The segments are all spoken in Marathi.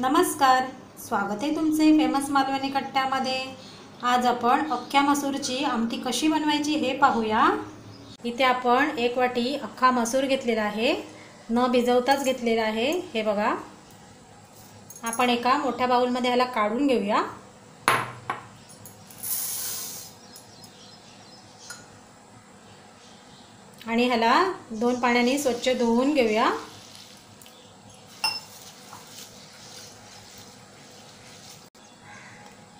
नमस्कार, स्वागत आहे तुमचे फेमस मालवणी कट्ट्यामध्ये। आज आपण अख्ख्या मसूरची आमटी कशी बनवायची हे पाहूया। इथे आपण एक वाटी अख्खा मसूर घेतलेला आहे, न भिजवताच घेतलेला आहे। हे बघा, आपण एका मोठ्या बाउलमध्ये ह्याला काढून घेऊया। आणि ह्याला 2 पाण्याने स्वच्छ धुवून घेऊया।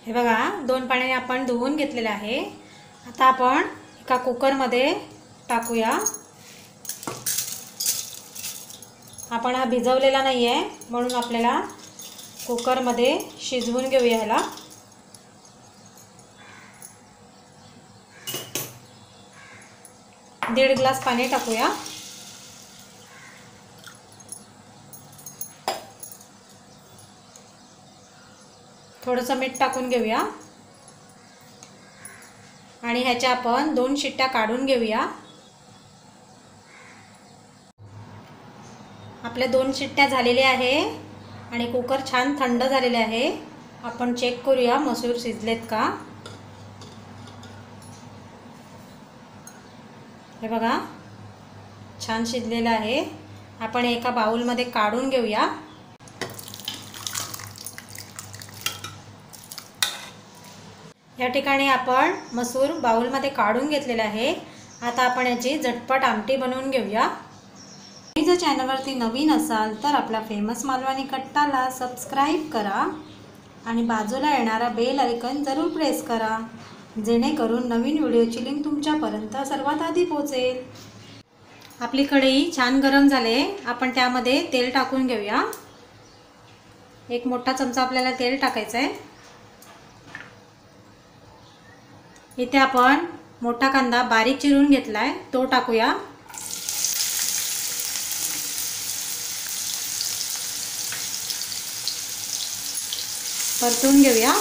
हे बघा, 2 पाण्याने आपण धुवून घेतलेले आहे। आता आपण एका कुकरमध्ये टाकूया। आपण हा भिजवलेला नाही आहे, म्हणून आपल्याला कुकरमध्ये शिजवून घेऊया ह्याला। दीड ग्लास पाणी टाकूया। थोडंसं मीठ टाकून घेऊया आणि ह्याच्या आपण 2 शिट्ट्या काढून घेऊया। आपल्या 2 शिट्ट्या झालेल्या आहे आणि कुकर छान थंड झालेले आहे। आपण चेक करूया मसूर शिजलेत का। हे बघा, छान शिजलेलं आहे। आपण एका बाउलमध्ये काढून घेऊया। या ठिकाणी आपण मसूर बाउलमध्ये काढून घेतलेला आहे। आता आपण याची झटपट आमटी बनवून घेऊया। तुम्ही जर चॅनलवरती नवीन असाल तर आपला फेमस मालवणी कट्टाला सबस्क्राईब करा आणि बाजूला येणारा बेल आयकॉन जरूर प्रेस करा, जेणेकरून नवीन व्हिडिओची लिंक तुमच्यापर्यंत सर्वात आधी पोहोचेल। आपली कढई छान गरम झाले, आपण त्यामध्ये तेल टाकून घेऊया। एक मोठा चमचा आपल्याला तेल टाकायचं आहे। इथे आपण मोठा कांदा बारीक चिरून घेतलाय, तो टाकूया। परतून घेऊया।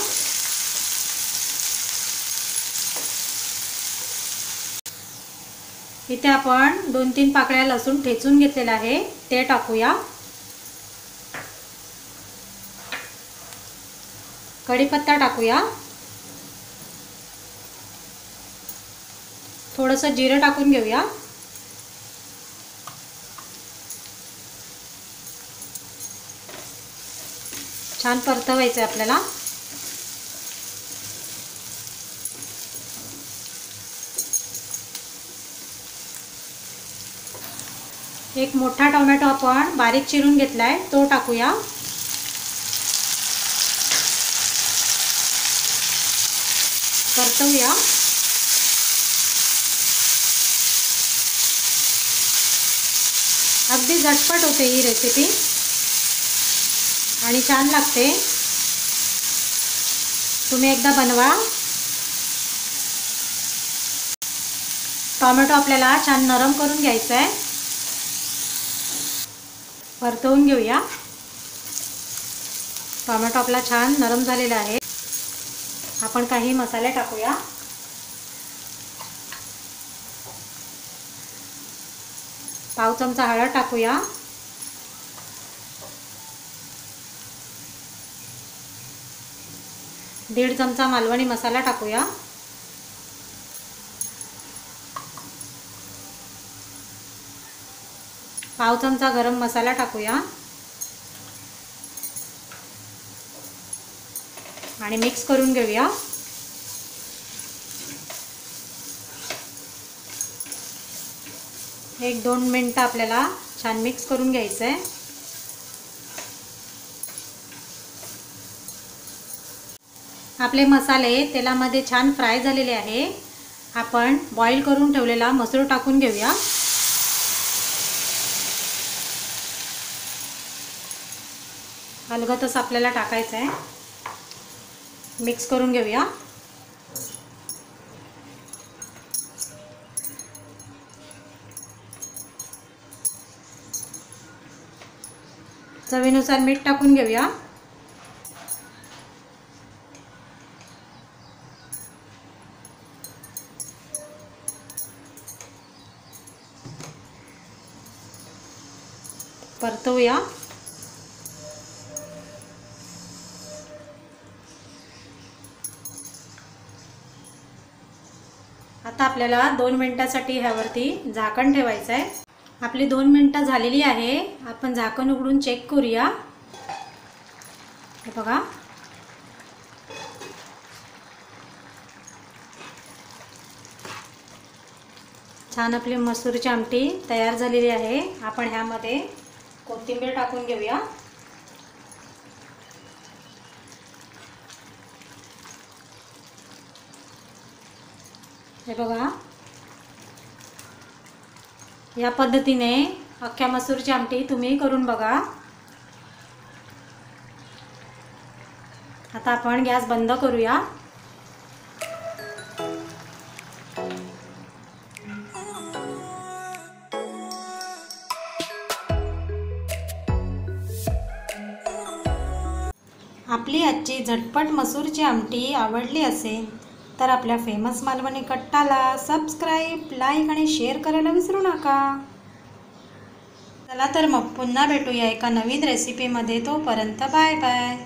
इथे आपण 2-3 पाकळ्या लसूण ठेचून घेतलेला आहे, ते टाकूया। कढीपत्ता टाकूया। थोडंसं जिरं टाकून घेऊया। छान परतवायचं आहे आपल्याला। एक मोठा टोमॅटो आपण बारीक चिरून घेतलाय, तो टाकूया। परतवूया। अगदी झटपट होते ही रेसिपी आणि छान लागते। तुम्ही एकदा बनवा। टोमॅटो आपल्याला छान नरम करून घ्यायचा आहे। परतवून घेऊया। टोमॅटो आपला छान नरम झालेला आहे। आपण काही मसाले टाकूया। पाव चमचा हळद टाकूया। दीड चमचा मालवणी मसाला टाकूया। पाव चमचा गरम मसाला टाकूया आणि मिक्स करून घेऊया। एक 2 मिनिटं आपल्याला छान मिक्स करून घ्यायचं आहे। आपले मसाले तेलामध्ये छान फ्राय झालेले आहे। आपण बॉईल करून ठेवलेला मसूर टाकून घेऊया। अलगदच आपल्याला टाकायचं आहे। मिक्स करून घेऊया। चवीनुसार मीठ टाकून घेऊया। परतवूया। आता आपल्याला 2 मिनिटांसाठी ह्यावरती झाकण ठेवायचं आहे। आपली 2 मिनिटं झालेली आहे। आपण झाकण उघडून चेक करूया। हे बघा, छान आपली मसूरची आमटी तयार झालेली आहे। आपण ह्यामध्ये कोथिंबीर टाकून घेऊया। हे बघा, या पद्धतीने अख्ख्या मसूरची आमटी तुम्ही करून बघा। आता आपण गॅस बंद करूया। आपली आजची झटपट मसूरची आमटी आवडली असेल तर आपल्या फेमस मालवणी कट्टाला सबस्क्राईब, लाईक आणि शेअर करायला विसरू नका। चला तर मग पुन्हा भेटूया एका नवीन रेसिपीमध्ये। तोपर्यंत बाय बाय।